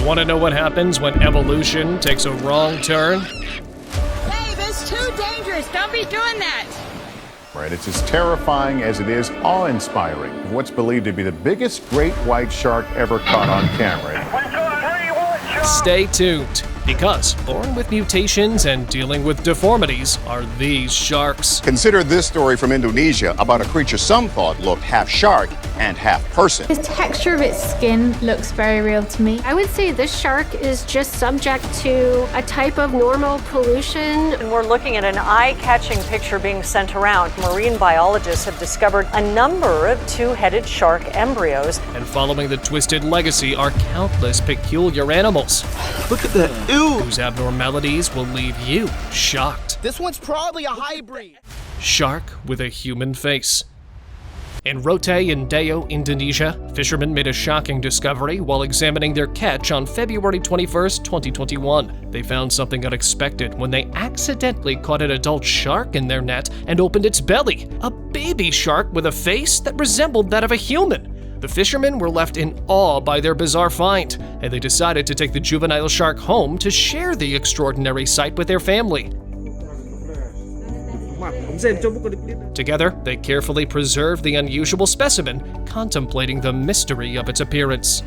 Want to know what happens when evolution takes a wrong turn? Dave, it's too dangerous. Don't be doing that. Right, it's as terrifying as it is awe-inspiring. What's believed to be the biggest great white shark ever caught on camera. Stay tuned, because born with mutations and dealing with deformities are these sharks. Consider this story from Indonesia about a creature some thought looked half shark and half person. The texture of its skin looks very real to me. I would say this shark is just subject to a type of normal pollution. And we're looking at an eye-catching picture being sent around. Marine biologists have discovered a number of two-headed shark embryos. And following the twisted legacy are countless peculiar animals. Look at that, ew! Whose abnormalities will leave you shocked. This one's probably a hybrid. Shark with a human face. In Rote in Deo, Indonesia, fishermen made a shocking discovery while examining their catch on February 21st, 2021. They found something unexpected when they accidentally caught an adult shark in their net and opened its belly. A baby shark with a face that resembled that of a human. The fishermen were left in awe by their bizarre find, and they decided to take the juvenile shark home to share the extraordinary sight with their family. Together, they carefully preserved the unusual specimen, contemplating the mystery of its appearance.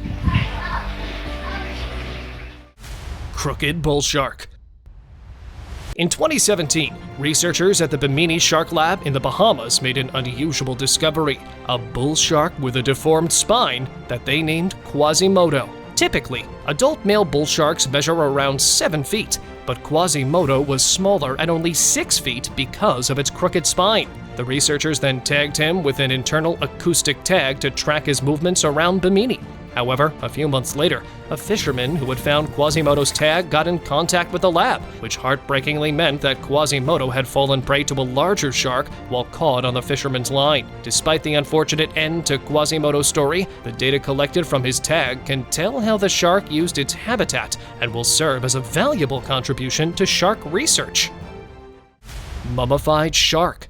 Crooked bull shark. In 2017, researchers at the Bimini Shark Lab in the Bahamas made an unusual discovery: a bull shark with a deformed spine that they named Quasimodo. Typically, adult male bull sharks measure around 7 feet, but Quasimodo was smaller at only 6 feet because of its crooked spine. The researchers then tagged him with an internal acoustic tag to track his movements around Bimini. However, a few months later, a fisherman who had found Quasimodo's tag got in contact with the lab, which heartbreakingly meant that Quasimodo had fallen prey to a larger shark while caught on the fisherman's line. Despite the unfortunate end to Quasimodo's story, the data collected from his tag can tell how the shark used its habitat and will serve as a valuable contribution to shark research. Mummified shark.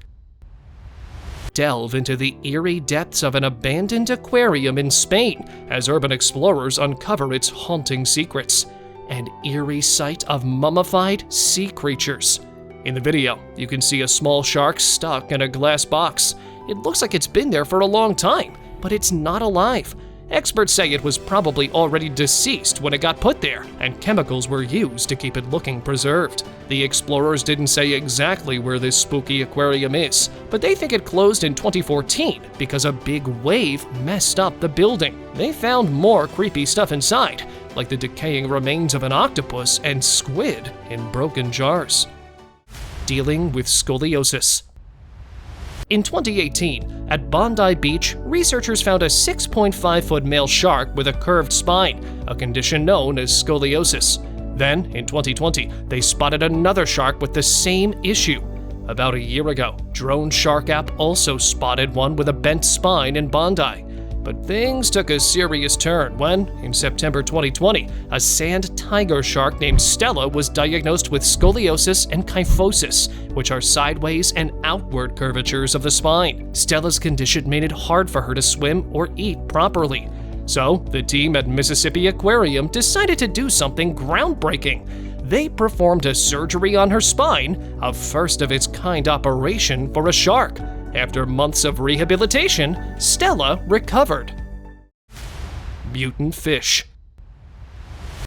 Delve into the eerie depths of an abandoned aquarium in Spain as urban explorers uncover its haunting secrets. An eerie sight of mummified sea creatures. In the video, you can see a small shark stuck in a glass box. It looks like it's been there for a long time, but it's not alive. Experts say it was probably already deceased when it got put there, and chemicals were used to keep it looking preserved. The explorers didn't say exactly where this spooky aquarium is, but they think it closed in 2014 because a big wave messed up the building. They found more creepy stuff inside, like the decaying remains of an octopus and squid in broken jars. Dealing with scoliosis. In 2018, at Bondi Beach, researchers found a 6.5-foot male shark with a curved spine, a condition known as scoliosis. Then, in 2020, they spotted another shark with the same issue. About a year ago, Drone Shark app also spotted one with a bent spine in Bondi. But things took a serious turn when, in September 2020, a sand tiger shark named Stella was diagnosed with scoliosis and kyphosis, which are sideways and outward curvatures of the spine. Stella's condition made it hard for her to swim or eat properly. So, the team at Mississippi Aquarium decided to do something groundbreaking. They performed a surgery on her spine, a first-of-its-kind operation for a shark. After months of rehabilitation, Stella recovered. Mutant fish.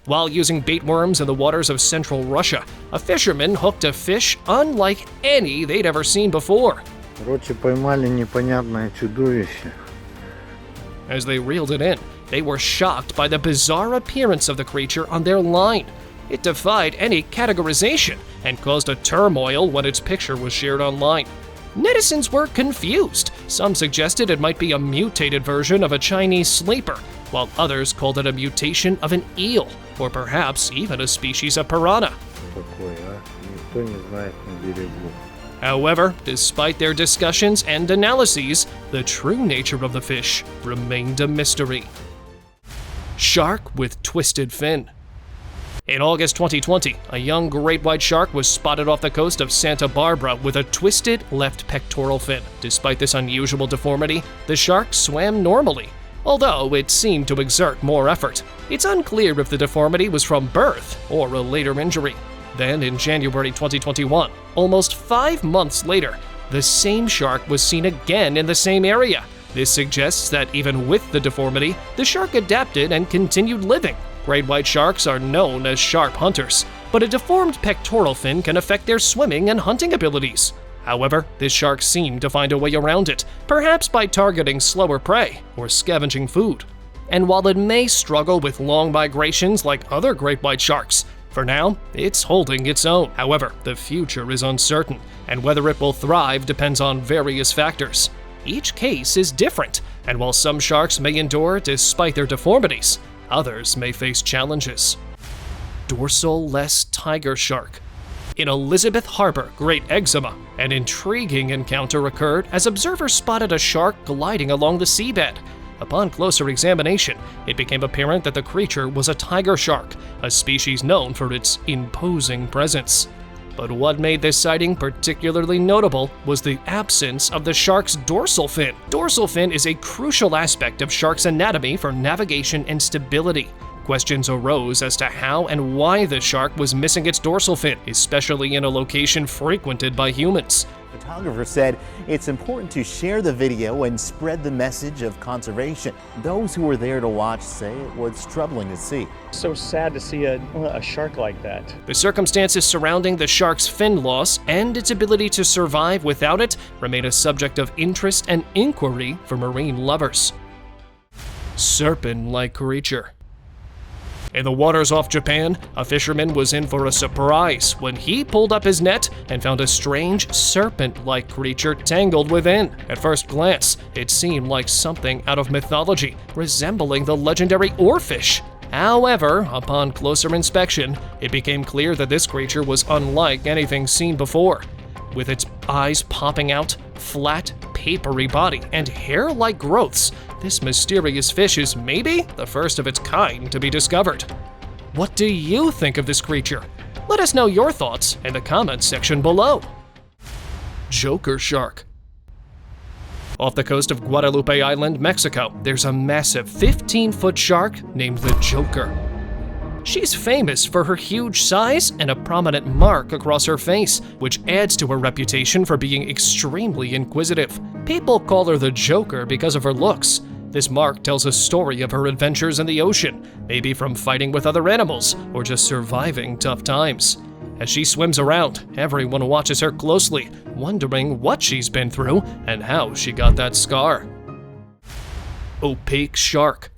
While using bait worms in the waters of central Russia, a fisherman hooked a fish unlike any they'd ever seen before. Поймали непонятное чудовище. As they reeled it in, they were shocked by the bizarre appearance of the creature on their line. It defied any categorization and caused a turmoil when its picture was shared online. Netizens were confused. Some suggested it might be a mutated version of a Chinese sleeper, while others called it a mutation of an eel, or perhaps even a species of piranha. However, despite their discussions and analyses, the true nature of the fish remained a mystery. Shark with twisted fin. In August 2020, a young great white shark was spotted off the coast of Santa Barbara with a twisted left pectoral fin. Despite this unusual deformity, the shark swam normally. although it seemed to exert more effort. It's unclear if the deformity was from birth or a later injury. Then, in January 2021, almost 5 months later, the same shark was seen again in the same area. This suggests that even with the deformity, the shark adapted and continued living. Great white sharks are known as sharp hunters, but a deformed pectoral fin can affect their swimming and hunting abilities. However, this shark seemed to find a way around it, perhaps by targeting slower prey or scavenging food. And while it may struggle with long migrations like other great white sharks, for now, it's holding its own. However, the future is uncertain, and whether it will thrive depends on various factors. Each case is different, and while some sharks may endure despite their deformities, others may face challenges. Dorsal-less tiger shark. In Elizabeth Harbor, Great Eczema, an intriguing encounter occurred as observers spotted a shark gliding along the seabed. Upon closer examination, it became apparent that the creature was a tiger shark, a species known for its imposing presence. But what made this sighting particularly notable was the absence of the shark's dorsal fin. Dorsal fin is a crucial aspect of sharks' anatomy for navigation and stability. Questions arose as to how and why the shark was missing its dorsal fin, especially in a location frequented by humans. The photographer said it's important to share the video and spread the message of conservation. Those who were there to watch say it was troubling to see. So sad to see a shark like that. The circumstances surrounding the shark's fin loss and its ability to survive without it remain a subject of interest and inquiry for marine lovers. Serpent-like creature. In the waters off Japan, a fisherman was in for a surprise when he pulled up his net and found a strange serpent-like creature tangled within. At first glance, it seemed like something out of mythology, resembling the legendary oarfish. However, upon closer inspection, it became clear that this creature was unlike anything seen before. With its eyes popping out, flat, papery body, and hair-like growths, this mysterious fish is maybe the first of its kind to be discovered. What do you think of this creature? Let us know your thoughts in the comments section below. Joker shark. Off the coast of Guadalupe Island, Mexico, there's a massive 15-foot shark named the Joker. She's famous for her huge size and a prominent mark across her face, which adds to her reputation for being extremely inquisitive. People call her the Joker because of her looks. This mark tells a story of her adventures in the ocean, maybe from fighting with other animals or just surviving tough times. As she swims around, everyone watches her closely, wondering what she's been through and how she got that scar. Opaque shark.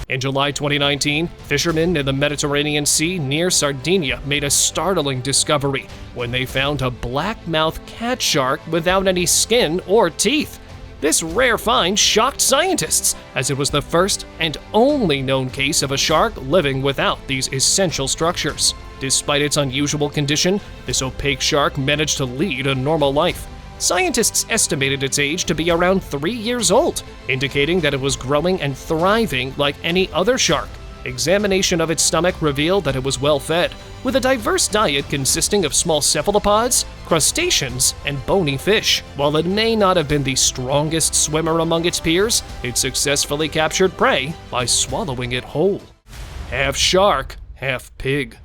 In July 2019, fishermen in the Mediterranean Sea near Sardinia made a startling discovery when they found a black-mouthed cat shark without any skin or teeth. This rare find shocked scientists, as it was the first and only known case of a shark living without these essential structures. Despite its unusual condition, this opaque shark managed to lead a normal life. Scientists estimated its age to be around 3 years old, indicating that it was growing and thriving like any other shark. Examination of its stomach revealed that it was well fed, with a diverse diet consisting of small cephalopods, crustaceans, and bony fish. While it may not have been the strongest swimmer among its peers, it successfully captured prey by swallowing it whole. Half shark, half pig.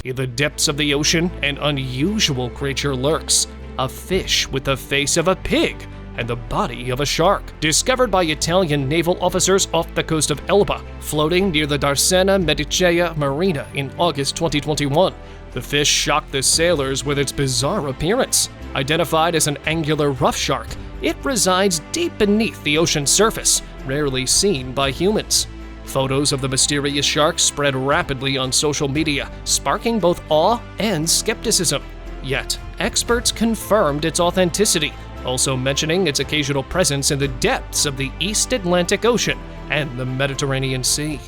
In the depths of the ocean, an unusual creature lurks. A fish with the face of a pig and the body of a shark, discovered by Italian naval officers off the coast of Elba, floating near the Darsena Medicea Marina in August 2021. The fish shocked the sailors with its bizarre appearance. Identified as an angular rough shark, it resides deep beneath the ocean's surface, rarely seen by humans. Photos of the mysterious shark spread rapidly on social media, sparking both awe and skepticism. Yet, experts confirmed its authenticity, also mentioning its occasional presence in the depths of the East Atlantic Ocean and the Mediterranean Sea.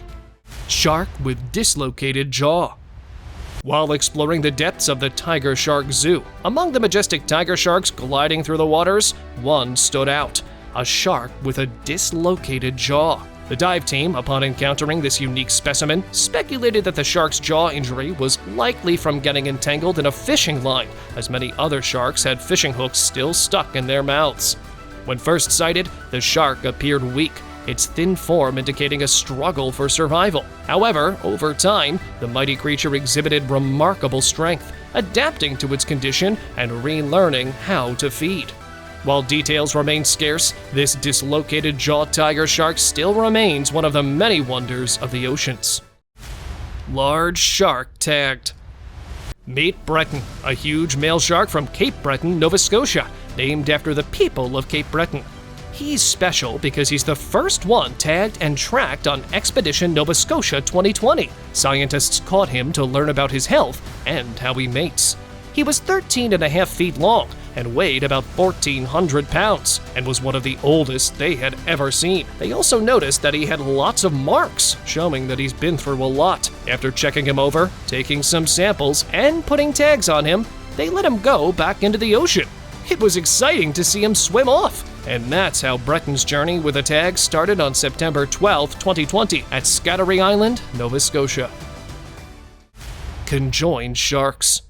Shark with dislocated jaw. While exploring the depths of the Tiger Shark Zoo, among the majestic tiger sharks gliding through the waters, one stood out, a shark with a dislocated jaw. The dive team, upon encountering this unique specimen, speculated that the shark's jaw injury was likely from getting entangled in a fishing line, as many other sharks had fishing hooks still stuck in their mouths. When first sighted, the shark appeared weak, its thin form indicating a struggle for survival. However, over time, the mighty creature exhibited remarkable strength, adapting to its condition and relearning how to feed. While details remain scarce, this dislocated jaw tiger shark still remains one of the many wonders of the oceans. Large shark tagged. Meet Breton, a huge male shark from Cape Breton, Nova Scotia, named after the people of Cape Breton. He's special because he's the first one tagged and tracked on Expedition Nova Scotia 2020. Scientists caught him to learn about his health and how he mates. He was 13.5 feet long and weighed about 1,400 pounds and was one of the oldest they had ever seen. They also noticed that he had lots of marks, showing that he's been through a lot. After checking him over, taking some samples, and putting tags on him, they let him go back into the ocean. It was exciting to see him swim off. And that's how Breton's journey with a tag started on September 12, 2020 at Scattery Island, Nova Scotia. Conjoined sharks.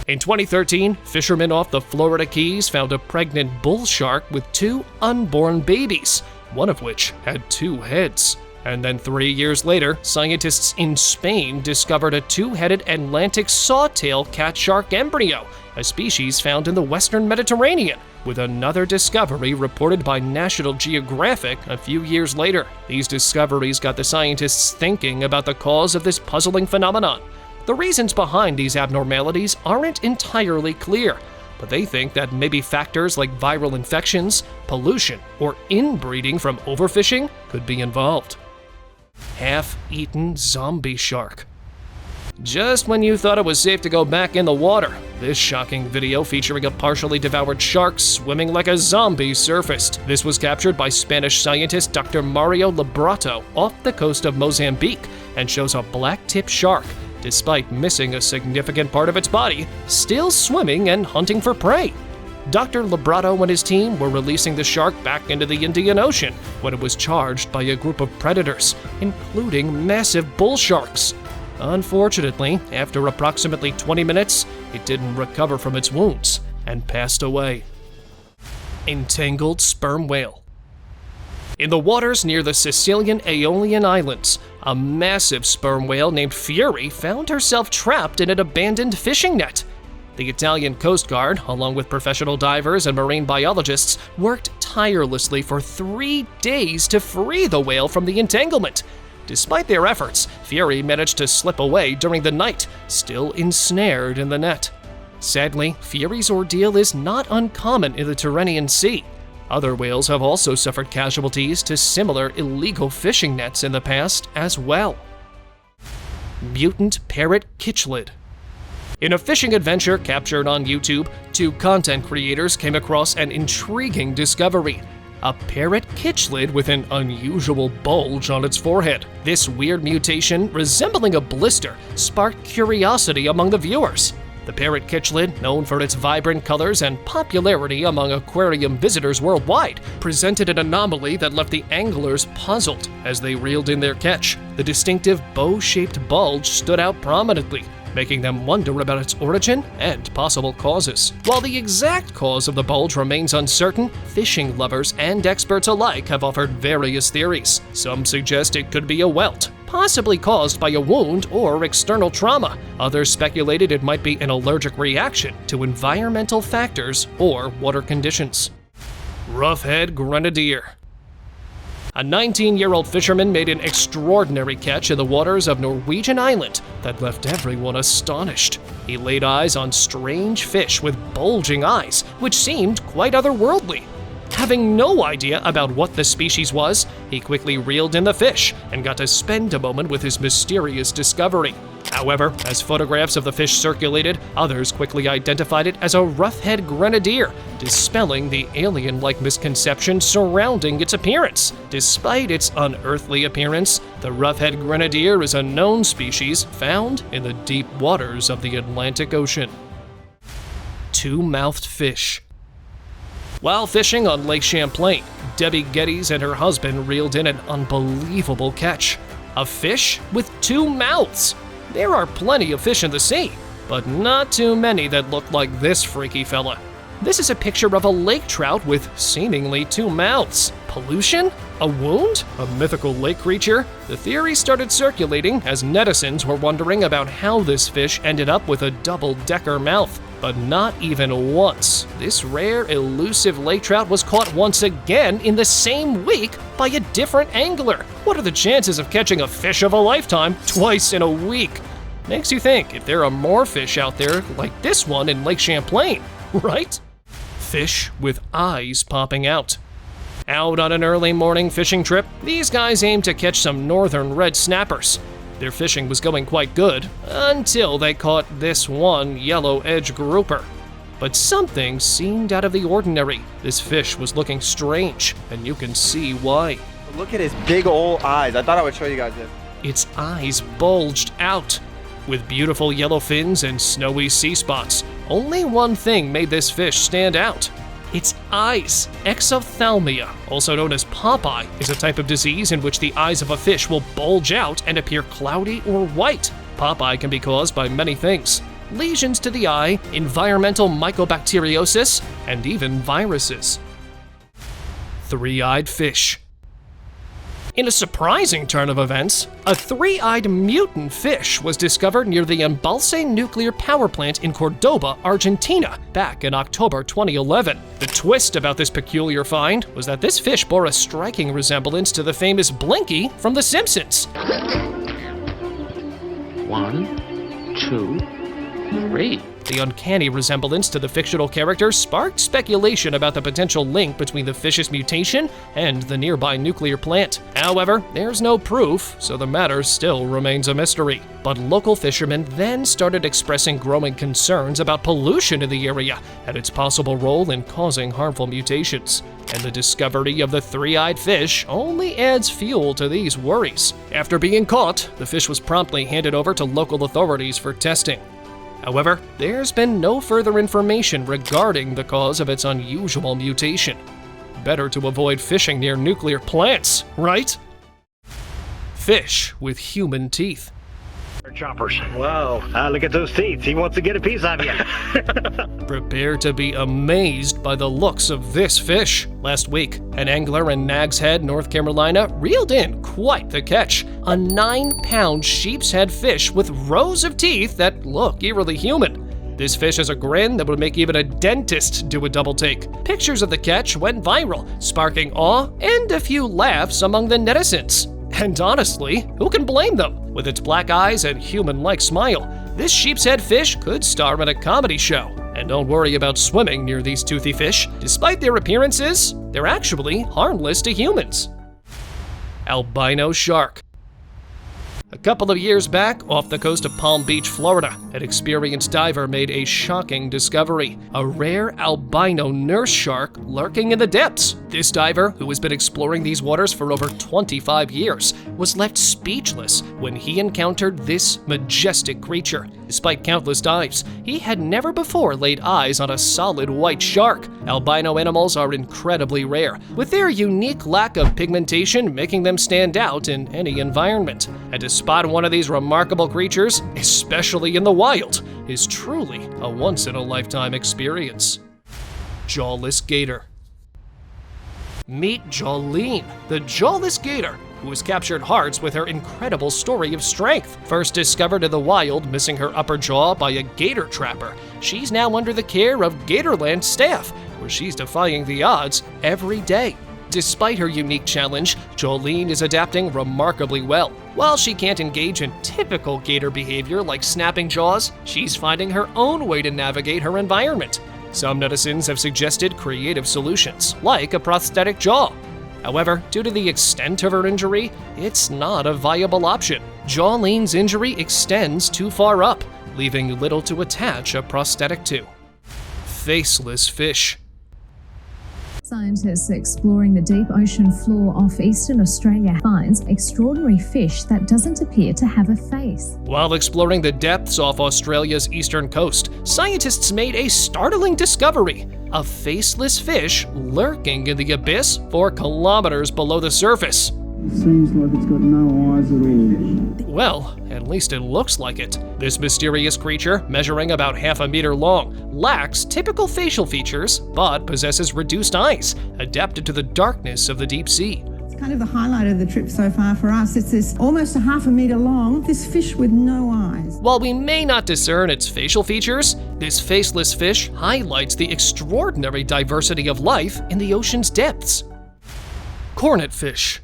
In 2013, fishermen off the Florida Keys found a pregnant bull shark with 2 unborn babies, one of which had 2 heads. And then 3 years later, scientists in Spain discovered a 2-headed Atlantic sawtail cat shark embryo, a species found in the Western Mediterranean, with another discovery reported by National Geographic a few years later. These discoveries got the scientists thinking about the cause of this puzzling phenomenon. The reasons behind these abnormalities aren't entirely clear, but they think that maybe factors like viral infections, pollution, or inbreeding from overfishing could be involved. Half-eaten zombie shark. Just when you thought it was safe to go back in the water, this shocking video featuring a partially devoured shark swimming like a zombie surfaced. This was captured by Spanish scientist Dr. Mario Librato off the coast of Mozambique and shows a black-tipped shark, despite missing a significant part of its body, still swimming and hunting for prey. Dr. Librato and his team were releasing the shark back into the Indian Ocean when it was charged by a group of predators, including massive bull sharks. Unfortunately, after approximately 20 minutes, it didn't recover from its wounds and passed away. Entangled sperm whale. In the waters near the Sicilian Aeolian Islands, a massive sperm whale named Fury found herself trapped in an abandoned fishing net. The Italian Coast Guard, along with professional divers and marine biologists, worked tirelessly for 3 days to free the whale from the entanglement. Despite their efforts, Fury managed to slip away during the night, still ensnared in the net. Sadly, Fury's ordeal is not uncommon in the Tyrrhenian Sea. Other whales have also suffered casualties to similar illegal fishing nets in the past as well. Mutant parrot kitchlid. In a fishing adventure captured on YouTube, 2 content creators came across an intriguing discovery: a parrot kitchlid with an unusual bulge on its forehead. This weird mutation, resembling a blister, sparked curiosity among the viewers. The parrot kitchlid, known for its vibrant colors and popularity among aquarium visitors worldwide, presented an anomaly that left the anglers puzzled as they reeled in their catch. The distinctive bow-shaped bulge stood out prominently, making them wonder about its origin and possible causes. While the exact cause of the bulge remains uncertain, fishing lovers and experts alike have offered various theories. Some suggest it could be a welt, possibly caused by a wound or external trauma. Others speculated it might be an allergic reaction to environmental factors or water conditions. Roughhead grenadier. A 19-year-old fisherman made an extraordinary catch in the waters of Norwegian Island that left everyone astonished. He laid eyes on strange fish with bulging eyes, which seemed quite otherworldly. Having no idea about what the species was, he quickly reeled in the fish and got to spend a moment with his mysterious discovery. However, as photographs of the fish circulated, others quickly identified it as a roughhead grenadier, dispelling the alien-like misconception surrounding its appearance. Despite its unearthly appearance, the roughhead grenadier is a known species found in the deep waters of the Atlantic Ocean. Two-mouthed fish. While fishing on Lake Champlain, Debbie Geddes and her husband reeled in an unbelievable catch: a fish with 2 mouths. There are plenty of fish in the sea, but not too many that look like this freaky fella. This is a picture of a lake trout with seemingly 2 mouths. Pollution? A wound? A mythical lake creature? The theory started circulating as netizens were wondering about how this fish ended up with a double-decker mouth. But not even once. This rare, elusive lake trout was caught once again in the same week by a different angler. What are the chances of catching a fish of a lifetime twice in a week? Makes you think if there are more fish out there like this one in Lake Champlain, right? Fish with eyes popping out. Out on an early morning fishing trip, these guys aimed to catch some northern red snappers. Their fishing was going quite good until they caught this one yellow edge grouper. But something seemed out of the ordinary. This fish was looking strange, and you can see why. Look at his big old eyes. I thought I would show you guys this. Its eyes bulged out. With beautiful yellow fins and snowy sea spots, only one thing made this fish stand out. Its eyes. Exophthalmia, also known as Popeye, is a type of disease in which the eyes of a fish will bulge out and appear cloudy or white. Popeye can be caused by many things: lesions to the eye, environmental mycobacteriosis, and even viruses. Three-eyed fish. In a surprising turn of events, a three-eyed mutant fish was discovered near the Embalse nuclear power plant in Cordoba, Argentina, back in October 2011. The twist about this peculiar find was that this fish bore a striking resemblance to the famous Blinky from The Simpsons. 1, 2, 3. The uncanny resemblance to the fictional character sparked speculation about the potential link between the fish's mutation and the nearby nuclear plant. However, there's no proof, so the matter still remains a mystery. But local fishermen then started expressing growing concerns about pollution in the area and its possible role in causing harmful mutations. And the discovery of the three-eyed fish only adds fuel to these worries. After being caught, the fish was promptly handed over to local authorities for testing. However, there's been no further information regarding the cause of its unusual mutation. Better to avoid fishing near nuclear plants, right? Fish with human teeth. Choppers. Wow, look at those teeth. He wants to get a piece of you. Prepare to be amazed by the looks of this fish. Last week, an angler in Nags Head, North Carolina, reeled in quite the catch. A 9-pound sheep's head fish with rows of teeth that look eerily human. This fish has a grin that would make even a dentist do a double take. Pictures of the catch went viral, sparking awe and a few laughs among the netizens. And honestly, who can blame them? With its black eyes and human-like smile, this sheep's head fish could star in a comedy show. And don't worry about swimming near these toothy fish. Despite their appearances, they're actually harmless to humans. Albino shark. A couple of years back, off the coast of Palm Beach, Florida, an experienced diver made a shocking discovery: a rare albino nurse shark lurking in the depths. This diver, who has been exploring these waters for over 25 years, was left speechless when he encountered this majestic creature. Despite countless dives, he had never before laid eyes on a solid white shark. Albino animals are incredibly rare, with their unique lack of pigmentation making them stand out in any environment. And to spot one of these remarkable creatures, especially in the wild, is truly a once-in-a-lifetime experience. Jawless gator. Meet Jolene, the jawless gator, who has captured hearts with her incredible story of strength. First discovered in the wild, missing her upper jaw by a gator trapper, she's now under the care of Gatorland staff, where she's defying the odds every day. Despite her unique challenge, Jolene is adapting remarkably well. While she can't engage in typical gator behavior like snapping jaws, she's finding her own way to navigate her environment. Some netizens have suggested creative solutions, like a prosthetic jaw. However, due to the extent of her injury, it's not a viable option. Jolene's injury extends too far up, leaving little to attach a prosthetic to. Faceless fish. Scientists exploring the deep ocean floor off eastern Australia finds extraordinary fish that doesn't appear to have a face. While exploring the depths off Australia's eastern coast, scientists made a startling discovery: a faceless fish lurking in the abyss 4 kilometers below the surface. Seems like it's got no eyes at all. Well, at least it looks like it. This mysterious creature, measuring about half a meter long, lacks typical facial features, but possesses reduced eyes, adapted to the darkness of the deep sea. Kind of the highlight of the trip so far for us. It's this almost a half a meter long, this fish with no eyes. While we may not discern its facial features, this faceless fish highlights the extraordinary diversity of life in the ocean's depths. Cornet fish.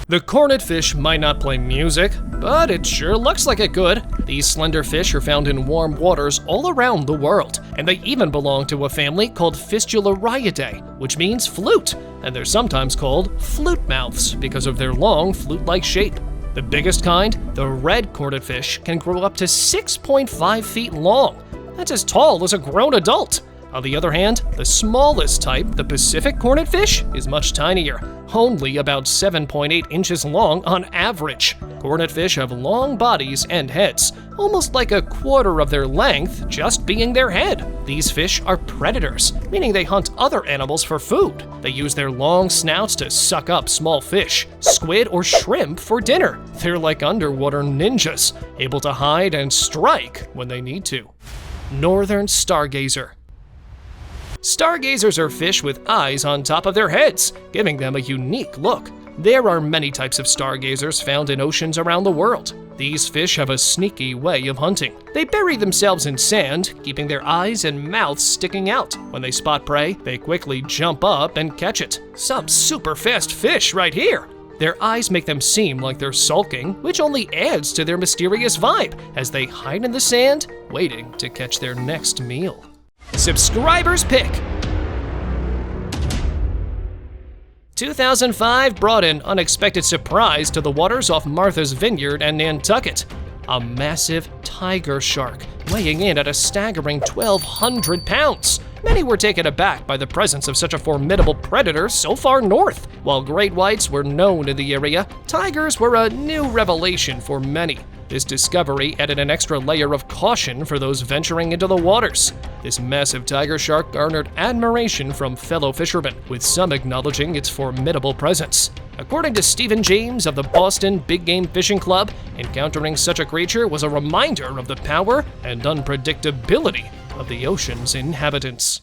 The cornet fish might not play music, but it sure looks like it could. These slender fish are found in warm waters all around the world, and they even belong to a family called Fistulariidae, which means flute, and they're sometimes called flute mouths because of their long flute-like shape. The biggest kind, the red cornet fish, can grow up to 6.5 feet long. That's as tall as a grown adult. On the other hand, the smallest type, the Pacific cornet fish, is much tinier, only about 7.8 inches long on average. Cornet fish have long bodies and heads, almost like a quarter of their length just being their head. These fish are predators, meaning they hunt other animals for food. They use their long snouts to suck up small fish, squid, or shrimp for dinner. They're like underwater ninjas, able to hide and strike when they need to. Northern stargazer. Stargazers are fish with eyes on top of their heads, giving them a unique look. There are many types of stargazers found in oceans around the world. These fish have a sneaky way of hunting. They bury themselves in sand, keeping their eyes and mouths sticking out. When they spot prey, they quickly jump up and catch it. Some super fast fish right here. Their eyes make them seem like they're sulking, which only adds to their mysterious vibe as they hide in the sand, waiting to catch their next meal. Subscribers pick. 2005 brought an unexpected surprise to the waters off Martha's Vineyard and Nantucket. A massive tiger shark, weighing in at a staggering 1,200 pounds. Many were taken aback by the presence of such a formidable predator so far north. While great whites were known in the area, tigers were a new revelation for many. This discovery added an extra layer of caution for those venturing into the waters. This massive tiger shark garnered admiration from fellow fishermen, with some acknowledging its formidable presence. According to Stephen James of the Boston Big Game Fishing Club, encountering such a creature was a reminder of the power and unpredictability of the ocean's inhabitants.